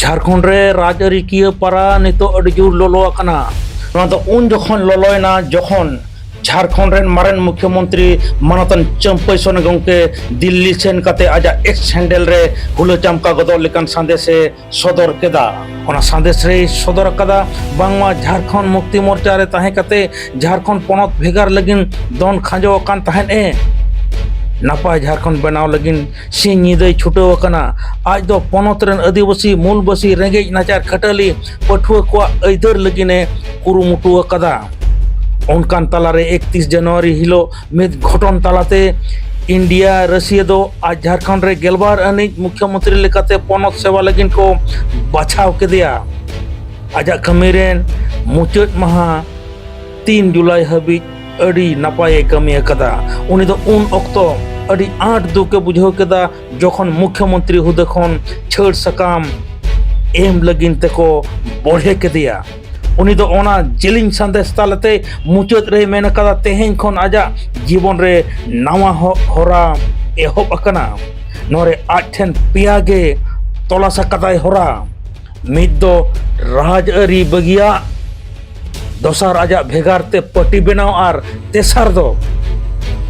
झारखंड रे राजआरी किया पारा नितो अड़ी जोर लोलो आकना उन जखन लोलोयना जखन झारखंड रेन मारेन मुख्यमंत्री मानतन चंपई सोरेन गंके दिल्ली सेन काते आजा एक्स हैंडल रे हुलो चमका गदर लेकान संदेशे सदर केदा ओना संदेश रे सदर कदा बांगमा झारखंड मुक्ति मोर्चा रे ताहे काते झारखंड पोनत भेगार लगिन दोन खांजो कान ताहेन ए नापाय झारखंड बनाव लगिन सी निदय छुटो कना आज दो पोनत रेन आदिवासी मूलबासी रेंगेज नाचार खटली पठुआ को ऐदर लगिने कुरुमुटु कदा उनकान तालारे 31 जनवरी हिलो मिद घटन तालाते इंडिया रशिया दो आज झारखंड रे गेलबार अनिज मुख्यमंत्री लेकाते पोनत सेवा लगिन को बाछाव के दिया आजा कमीरेन मुचाद महा 3 जुलाई हबी अड़ी नापाय कमी कदा उनी दो उन ओक्तो अड़ी 8 दुके बुझाव केदा जखन मुख्यमंत्री हुदे खन छड़ सकाम एम लगिन तेको बढ़े के दिया उनी दो ओना जिलिंग संदेश तालते मुचाद रे मेन कदा तेहेन खन आजा जीवन रे नवा होरा एहोब अकना नोरे आठेन पियागे तोलासा कदाय होरा मिद दो राजआरी बगिया दोसार आजा भेगारते पटी बनाव आर तेसार दो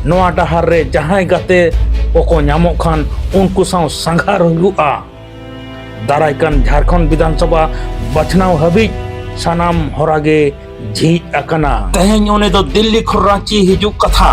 नोआ डहार रे जहां गाते ओको नामो खान उनको साव संघार हुआ दारायकान झारखंड विधानसभा बचनाव हबी सानाम होरागे झीज अकना तेहेन ओने दो दिल्ली खो रांची हिजू कथा